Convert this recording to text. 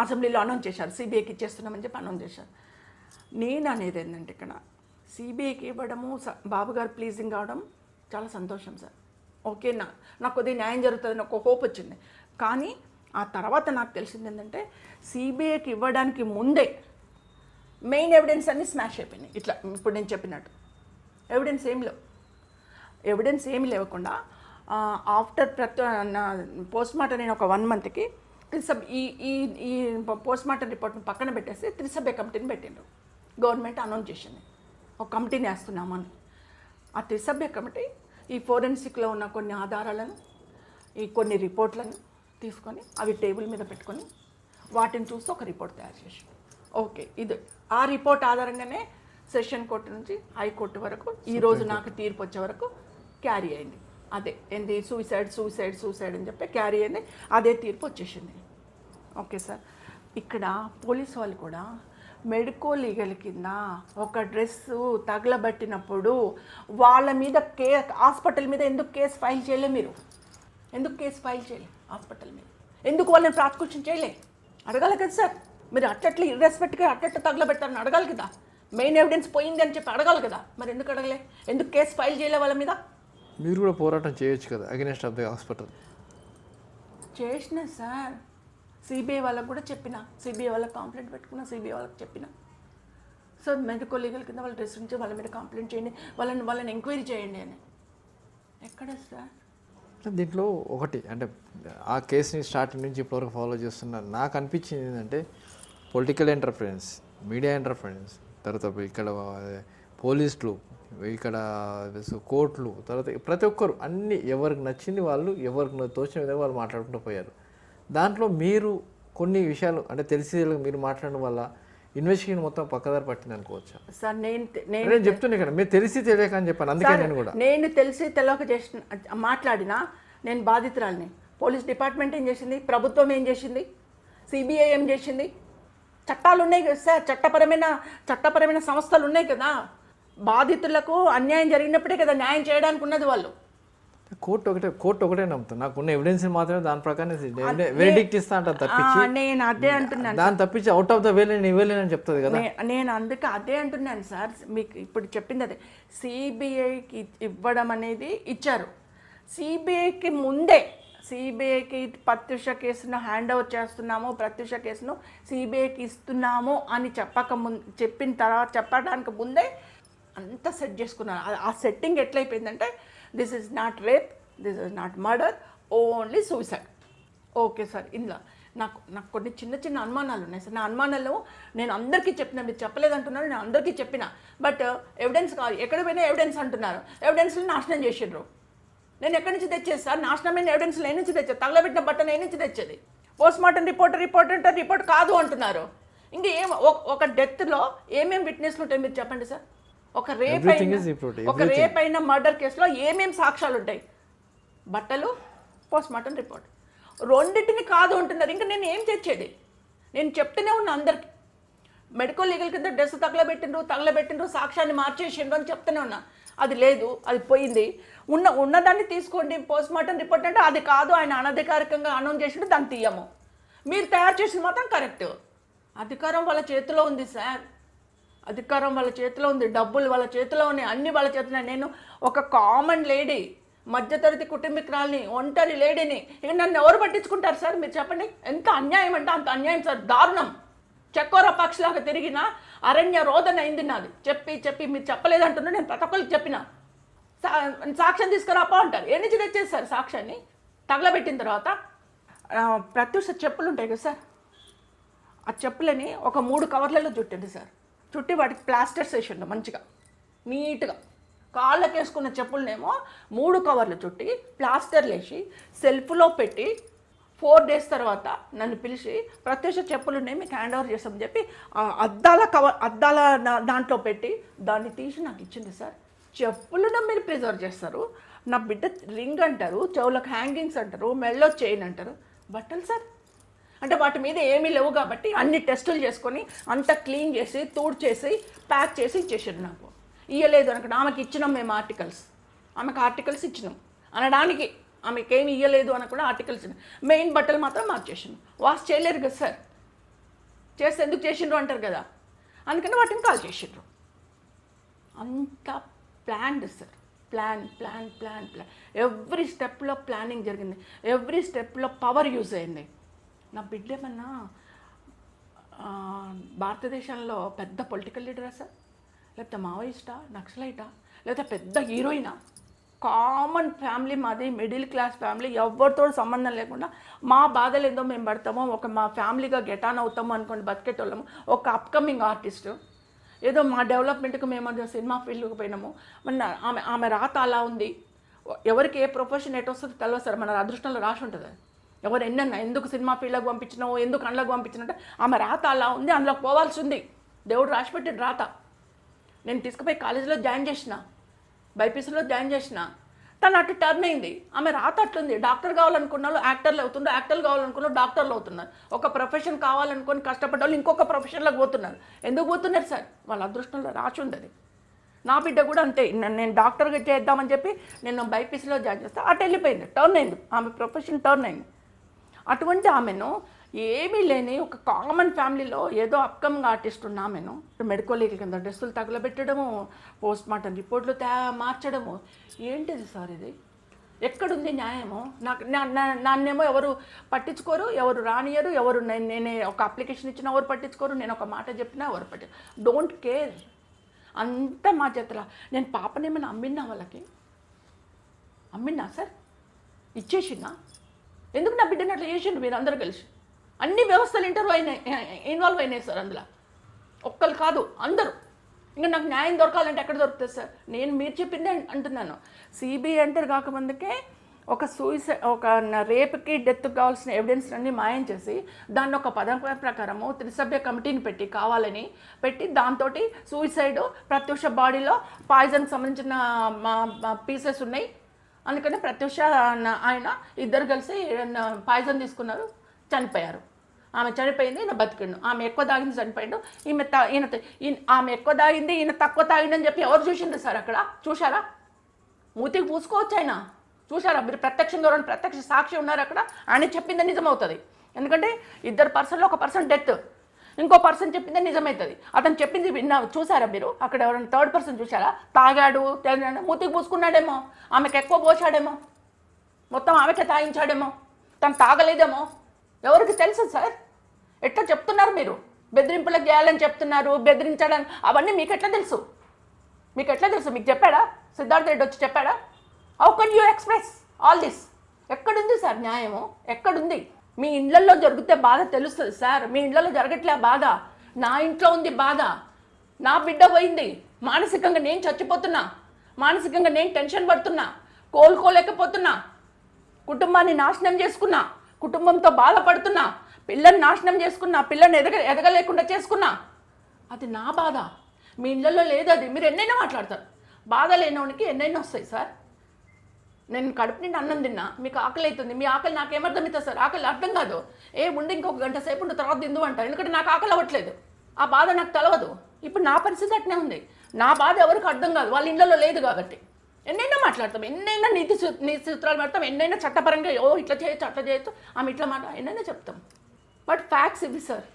అసెంబ్లీలో అనౌన్స్ చేశారు, సిబిఐకి ఇచ్చేస్తున్నామని చెప్పి అనౌన్స్ చేశారు. నేను అనేది ఏంటంటే ఇక్కడ సిబిఐకి ఇవ్వడము, బాబు గారు ప్లీజింగ్ అవడం చాలా సంతోషం సార్. ఓకే, నాకు కొద్దిగా న్యాయం జరుగుతుందని ఒక హోప్ వచ్చింది. కానీ ఆ తర్వాత నాకు తెలిసింది ఏంటంటే సిబిఐకి ఇవ్వడానికి ముందే మెయిన్ ఎవిడెన్స్ అన్నీ స్మాష్ అయిపోయినాయి. ఇట్లా ఇప్పుడు నేను చెప్పినట్టు ఎవిడెన్స్ ఏమి లేకుండా ఆఫ్టర్ పోస్ట్ మార్టం నేను ఒక 1 monthకి ఈ పోస్ట్ మార్టం రిపోర్ట్ని పక్కన పెట్టేసి త్రిసభ్య కమిటీని పెట్టిండ్రు. గవర్నమెంట్ అనౌన్స్ చేసింది ఒక కమిటీని వేస్తున్నామని. ఆ త్రిసభ్య కమిటీ ఈ ఫోరెన్సిక్లో ఉన్న కొన్ని ఆధారాలను, ఈ కొన్ని రిపోర్ట్లను తీసుకొని అవి టేబుల్ మీద పెట్టుకొని వాటిని చూసి ఒక రిపోర్ట్ తయారు చేసి, ఓకే ఇది ఆ రిపోర్ట్ ఆధారంగానే సెషన్ కోర్టు నుంచి హైకోర్టు వరకు ఈరోజు నాకు తీర్పు వచ్చే వరకు క్యారీ అయింది. అదే ఏంటి సూసైడ్ అని చెప్పి క్యారీ అయింది. అదే తీర్పు వచ్చేసింది. ఓకే సార్, ఇక్కడ పోలీసు వాళ్ళు కూడా మెడికో లీగల్ కింద ఒక డ్రెస్సు తగలబట్టినప్పుడు వాళ్ళ మీద హాస్పిటల్ మీద ఎందుకు కేసు ఫైల్ చేయలే? మీరు ఎందుకు కేసు ఫైల్ చేయలే హాస్పిటల్ మీద? ఎందుకు వాళ్ళని ప్రాసిక్యూషన్ చేయలే? అడగాలి కదా సార్. మీరు అట్లట్లా ఇర్రెస్పెక్ట్గా అట్లట్లా తగలబెట్టారని అడగాలి కదా. మెయిన్ ఎవిడెన్స్ పోయింది అని చెప్పి అడగాలి కదా. మరి ఎందుకు అడగలే? ఎందుకు కేసు ఫైల్ చేయలే వాళ్ళ మీద? మీరు కూడా పోరాటం చేయొచ్చు కదా అగెన్స్ట్ ఆఫ్ ది హాస్పిటల్. చేసిన సార్, సిబిఐ వాళ్ళకు కూడా చెప్పిన, సిబిఐ వాళ్ళకి కంప్లైంట్ పెట్టుకున్నా, సిబిఐ వాళ్ళకి చెప్పిన. సో మెడికో లీగల్ కింద వాళ్ళు డ్రెస్ నుంచి వాళ్ళ మీద కంప్లైంట్ చేయండి, వాళ్ళని ఎంక్వైరీ చేయండి అని. ఎక్కడ సార్? దీంట్లో ఒకటి అంటే ఆ కేసుని స్టార్టింగ్ నుంచి ఇప్పటివరకు ఫాలో చేస్తున్నా నాకు అనిపించింది ఏంటంటే పొలిటికల్ ఇంటర్ఫరెన్స్, మీడియా ఇంటర్ఫరెన్స్, తర్వాత ఇక్కడ పోలీసులు, ఇక్కడ కోర్టులు, తర్వాత ప్రతి ఒక్కరు అన్ని ఎవరికి నచ్చింది వాళ్ళు, ఎవరికి తోచిన విధంగా వాళ్ళు మాట్లాడుకుంటూ పోయారు. దాంట్లో మీరు కొన్ని విషయాలు అంటే తెలిసి మీరు మాట్లాడడం వల్ల ఇన్వెస్టిగేషన్ మొత్తం పక్కదారి పట్టింది అనుకోవచ్చా సార్? నేను చెప్తున్నా ఇక్కడ మీరు తెలిసి తెలియక అని చెప్పాను. అందుకే నేను కూడా తెలిసి తెలియక చేసిన మాట్లాడినా నేను బాధితురాలిని. పోలీస్ డిపార్ట్మెంట్ ఏం చేసింది? ప్రభుత్వం ఏం చేసింది? సిబిఐ ఏం చేసింది? చట్టాలు ఉన్నాయి కదా సార్, చట్టపరమైన సంస్థలు ఉన్నాయి కదా. బాధితులకు అన్యాయం జరిగినప్పుడే కదా న్యాయం చేయడానికి ఉన్నది. వాళ్ళు కోర్టు ఒకటే నమ్ముతాను. నాకున్న ఎవిడెన్స్ మాత్రమే దాని ప్రకారం వెరిడిక్ట్ ఇస్తా అంట తప్పించి, నేను అదే అంటున్నాను, దాన్ని తప్పించి అవుట్ ఆఫ్ ద వే ఇవ్వలేని చెప్తుంది కదా. నేను అందుకే అదే అంటున్నాను సార్. మీకు ఇప్పుడు చెప్పింది అదే, సిబిఐకి ఇవ్వడం అనేది ఇచ్చారు. సిబిఐకి ముందే సిబిఐకి ప్రత్యూష కేసును హ్యాండ్ ఓవర్ చేస్తున్నాము, ప్రత్యూష కేసును సిబిఐకి ఇస్తున్నాము అని చెప్పిన తర్వాత చెప్పడానికి ముందే అంతా సెట్ చేసుకున్నారు. ఆ సెట్టింగ్ ఎట్లయిపోయిందంటే this is not rape, this is not murder, only suicide. Okay sir, ఇందులో నాకు కొన్ని చిన్న అనుమానాలు ఉన్నాయి సార్. నా అనుమానాలు నేను అందరికీ చెప్పిన, మీరు చెప్పలేదంటున్నారు, నేను అందరికీ చెప్పిన. బట్ ఎవిడెన్స్ కాదు, ఎక్కడ పోయినా ఎవిడెన్స్ అంటున్నారు. ఎవిడెన్స్ని నాశనం చేసిండ్రు. నేను ఎక్కడి నుంచి తెచ్చేది సార్? నాశనమైన ఎవిడెన్స్లు ఏ నుంచి తెచ్చేది? తగలబెట్టిన బట్టను ఏ నుంచి తెచ్చేది? పోస్ట్ మార్టం రిపోర్ట్ కాదు అంటున్నారు. ఇంకా ఒక డెత్లో ఏమేమి విట్నెస్లు ఉంటాయి మీరు చెప్పండి సార్? ఒక రేప్ అయిన మర్డర్ కేసులో ఏమేమి సాక్ష్యాలు ఉంటాయి? బట్టలు, పోస్ట్ మార్టం రిపోర్ట్, రెండింటిని కాదు అంటున్నారు. ఇంకా నేను ఏం తెచ్చేది? నేను చెప్తూనే ఉన్నా అందరికి, మెడికో లీగల్ కింద డ్రెస్ తగలబెట్టిండ్రు, సాక్ష్యాన్ని మార్చేసిండ్రు అని చెప్తూనే ఉన్నా. అది లేదు, అది పోయింది. ఉన్నదాన్ని తీసుకోండి. పోస్ట్ మార్టం రిపోర్ట్ అంటే అది కాదు, ఆయన అనధికారికంగా అనౌన్స్ చేసిండు, దాన్ని తీయము. మీరు తయారు చేసింది మాత్రం కరెక్ట్. అధికారం వాళ్ళ చేతిలో ఉంది సార్, అధికారం వాళ్ళ చేతిలో ఉంది, డబ్బులు వాళ్ళ చేతిలో ఉన్నాయి, అన్ని వాళ్ళ చేతిలో. నేను ఒక కామన్ లేడీ, మధ్యతరగతి కుటుంబీకురాలని, ఒంటరి లేడీని. ఇక నన్ను ఎవరు పట్టించుకుంటారు సార్? మీరు చెప్పండి. ఎంత అన్యాయం అంటే అంత అన్యాయం సార్, దారుణం. చక్కోర పక్షిలాగా తిరిగిన అరణ్య రోదన అయింది నాది. చెప్పి మీరు చెప్పలేదంటున్నా, నేను ప్రతి ఒక్కరికి చెప్పిన. సాక్ష్యం తీసుకురాపా అంటారు. ఏ నుంచి తెచ్చేది సార్ సాక్ష్యాన్ని? తగలబెట్టిన తర్వాత ప్రత్యూష చెప్పులు ఉంటాయి కదా సార్, ఆ చెప్పులని ఒక 3 కవర్లలో చుట్టండి సార్. చుట్టి వాటికి ప్లాస్టర్స్ వేసిండు మంచిగా నీట్గా. కాళ్ళకి వేసుకున్న చెప్పులనేమో 3 కవర్లు చుట్టి ప్లాస్టర్లు వేసి సెల్ఫ్లో పెట్టి 4 days తర్వాత నన్ను పిలిచి ప్రత్యూష చెప్పులున్నాయి మీకు హ్యాండ్ ఓవర్ చేస్తామని చెప్పి అద్దాల దాంట్లో పెట్టి దాన్ని తీసి నాకు ఇచ్చింది సార్. చెప్పులను మీరు ప్రిజర్వ్ చేస్తారు, నా బిడ్డ రింగ్ అంటారు, చెవులకు హ్యాంగింగ్స్ అంటారు, మెళ్ళో చైన్ అంటారు. బట్టలు సార్ అంటే వాటి మీద ఏమీ లేవు కాబట్టి అన్ని టెస్టులు చేసుకొని అంతా క్లీన్ చేసి తూడ్చేసి ప్యాక్ చేసి ఇచ్చేసారు. నాకు ఇయ్యలేదు అనక ఆమెకి ఇచ్చినాం మేము ఆర్టికల్స్, ఆమెకు ఆర్టికల్స్ ఇచ్చినాం అనడానికి, ఆమెకి ఏమి ఇయ్యలేదు అని కూడా ఆర్టికల్స్. మెయిన్ బట్టలు మాత్రం మార్చేసాను. వాష్ చేయలేరు కదా సార్, చేస్తే ఎందుకు చేసిండ్రు అంటారు కదా, అందుకని వాటిని కాల్ చేసిండ్రు. అంత planned sir, plan plan plan plan. Every స్టెప్లో ప్లానింగ్ జరిగింది, ఎవ్రీ స్టెప్లో పవర్ యూజ్ అయింది. నా బిడ్డ ఏమన్నా భారతదేశంలో పెద్ద పొలిటికల్ లీడరా సార్, లేకపోతే మావోయిస్టా, నక్సలైటా, లేకపోతే పెద్ద హీరోయినా? కామన్ ఫ్యామిలీ మాది, మిడిల్ క్లాస్ ఫ్యామిలీ, ఎవరితో సంబంధం లేకుండా మా బాధలు ఏందో మేము పడతామో, ఒక మా ఫ్యామిలీగా గెటాన్ అవుతామో అనుకోండి బతికేటోళ్ళము. ఒక అప్కమింగ్ ఆర్టిస్టు ఏదో మా డెవలప్మెంట్కి మేము సినిమా ఫీల్డ్కి పోయినాము. మన ఆమె రాత అలా ఉంది. ఎవరికి ఏ ప్రొఫెషన్ ఎటు వస్తుందో తెలియదు సార్, మన అదృష్టంలో రాసి ఉంటుంది. ఎవరు ఎన్నన్నా ఎందుకు సినిమా ఫీల్డ్కి పంపించినావు, ఎందుకు అందులోకి పంపించినంటే ఆమె రాత అలా ఉంది, అందులోకి పోవాల్సి ఉంది. దేవుడు రాసిపెట్టిన రాత. నేను తీసుకుపోయి కాలేజీలో జాయిన్ చేసిన, బైపీసీలో జాయిన్ చేసిన. తను అటు టర్న్ అయింది. ఆమె రాత అట్లుంది. డాక్టర్ కావాలనుకున్న వాళ్ళు యాక్టర్లు అవుతున్నారు, యాక్టర్లు కావాలనుకున్న డాక్టర్లు అవుతున్నారు. ఒక ప్రొఫెషన్ కావాలనుకొని కష్టపడ్డ వాళ్ళు ఇంకొక ప్రొఫెషన్లోకి పోతున్నారు. ఎందుకు పోతున్నారు సార్? వాళ్ళ అదృష్టంలో రాసి ఉంది అది. నా బిడ్డ కూడా అంతే. నేను డాక్టర్గా చేద్దామని చెప్పి నేను బైపీసీలో జాయిన్ చేస్తాను, అటు వెళ్ళిపోయింది, టర్న్ అయింది, ఆమె ప్రొఫెషన్ టర్న్ అయింది. అటువంటి ఆమెను ఏమీ లేని ఒక కామన్ ఫ్యామిలీలో ఏదో అప్కమింగ్ ఆర్టిస్ట్ ఉన్న ఆమెను మెడికల్ లీగల్ కింద డ్రెస్సులు తగలబెట్టడము, పోస్ట్ మార్టం రిపోర్ట్లు మార్చడము, ఏంటిది సార్ ఇది? ఎక్కడుంది న్యాయము? నన్నేమో ఎవరు పట్టించుకోరు, ఎవరు రానియరు, ఎవరు నేనే ఒక అప్లికేషన్ ఇచ్చినా ఎవరు పట్టించుకోరు, నేను ఒక మాట చెప్పినా ఎవరు డోంట్ కేర్. అంతా మా చేతిలో. నేను పాపనేమైనా అమ్మినా వాళ్ళకి? అమ్మినా సార్? ఇచ్చేసినా? ఎందుకు నా బిడ్డని అట్లా చేసిండు మీరు అందరూ కలిసి? అన్ని వ్యవస్థలు ఇన్వాల్వ్ అయినాయి సార్ అందులో, ఒక్కరు కాదు అందరూ. ఇంకా నాకు న్యాయం దొరకాలంటే ఎక్కడ దొరుకుతుంది సార్? నేను మీరు చెప్పిందే అంటున్నాను. సిబిఐ ఎంటర్ కాకముందుకే ఒక ఒక రేపుకి డెత్కి కావాల్సిన ఎవిడెన్స్ అన్ని మాయం చేసి దాన్ని ఒక పదం ప్రకారము త్రిసభ్య కమిటీని కావాలని పెట్టి దాంతో సూసైడ్, ప్రత్యూష బాడీలో పాయిజన్కి సంబంధించిన పీసెస్ ఉన్నాయి, అందుకని ప్రత్యూష ఆయన ఇద్దరు కలిసి పాయిజన్ తీసుకున్నారు, చనిపోయారు. ఆమె చనిపోయింది, ఈయన బతికిండు. ఆమె ఎక్కువ తాగింది, చనిపోయిండు. ఆమె ఎక్కువ తాగింది, ఈయన తక్కువ తాగిందని చెప్పి ఎవరు చూసిండ్రు సార్? అక్కడ చూశారా? మూతికి పూసుకోవచ్చు ఆయన. చూశారా మీరు? ప్రత్యక్షంగా ప్రత్యక్ష సాక్షి ఉన్నారు అక్కడ. ఆయన చెప్పింది నిజమవుతుంది. ఎందుకంటే ఇద్దరు పర్సన్లో ఒక పర్సన్ డెత్, ఇంకో పర్సన్ చెప్పిందే నిజమవుతుంది. అతను చెప్పింది చూసారా మీరు? అక్కడ ఎవరైనా థర్డ్ పర్సన్ చూసారా? తాగాడు, మూతికి పూసుకున్నాడేమో, ఆమెకు ఎక్కువ పోసాడేమో, మొత్తం ఆమెకే తాగించాడేమో, తను తాగలేదేమో, ఎవరికి తెలుసు సార్? ఎట్లా చెప్తున్నారు మీరు? బెదిరింపులకు చేయాలని చెప్తున్నారు, బెదిరించాలని, అవన్నీ మీకు ఎట్లా తెలుసు? మీకు ఎట్లా తెలుసు? మీకు చెప్పాడా సిద్ధార్థ రెడ్డి వచ్చి చెప్పాడా? How can you express all this? ఎక్కడుంది సార్ న్యాయము? ఎక్కడుంది? మీ ఇళ్లలో జరిగితే బాధ తెలుస్తుంది సార్. మీ ఇళ్లలో జరగట్లే బాధ. నా ఇంట్లో ఉంది బాధ. నా బిడ్డ పోయింది, మానసికంగా నేను చచ్చిపోతున్నా, మానసికంగా నేను టెన్షన్ పడుతున్నా, కోలుకోలేకపోతున్నా, కుటుంబాన్ని నాశనం చేసుకున్నా, కుటుంబంతో బాధపడుతున్నా, పిల్లని నాశనం చేసుకున్నా, పిల్లని ఎదగలేకుండా చేసుకున్నా. అది నా బాధ. మీ ఇళ్లలో లేదు అది. మీరు ఎన్నైనా మాట్లాడతారు. బాధ లేనివానికి ఎన్నైనా వస్తాయి సార్. నేను కడుపు నిండి అన్నం తిన్నా, మీకు ఆకలి అవుతుంది. మీ ఆకలి నాకేమర్థం అవుతుంది సార్? ఆకలి అర్థం కాదు. ఉండి ఇంకొక గంట సేపు ఉండి తర్వాత తిందు అంటారు, ఎందుకంటే నాకు ఆకలి అవ్వట్లేదు. ఆ బాధ నాకు తెలవదు. ఇప్పుడు నా పరిస్థితి అట్నే ఉంది. నా బాధ ఎవరికి అర్థం కాదు, వాళ్ళ ఇళ్లలో లేదు కాబట్టి. ఎన్నైనా మాట్లాడతాం, ఎన్నైనా నీతి సూత్రాలు పెడతాం, ఎన్నైనా చట్టపరంగా ఇట్లా చేయొచ్చు, అట్లా చేయొచ్చు, ఆమె ఇట్లా మాట ఎన్నైనా చెప్తాం. బట్ ఫ్యాక్ట్స్ ఇవి సార్.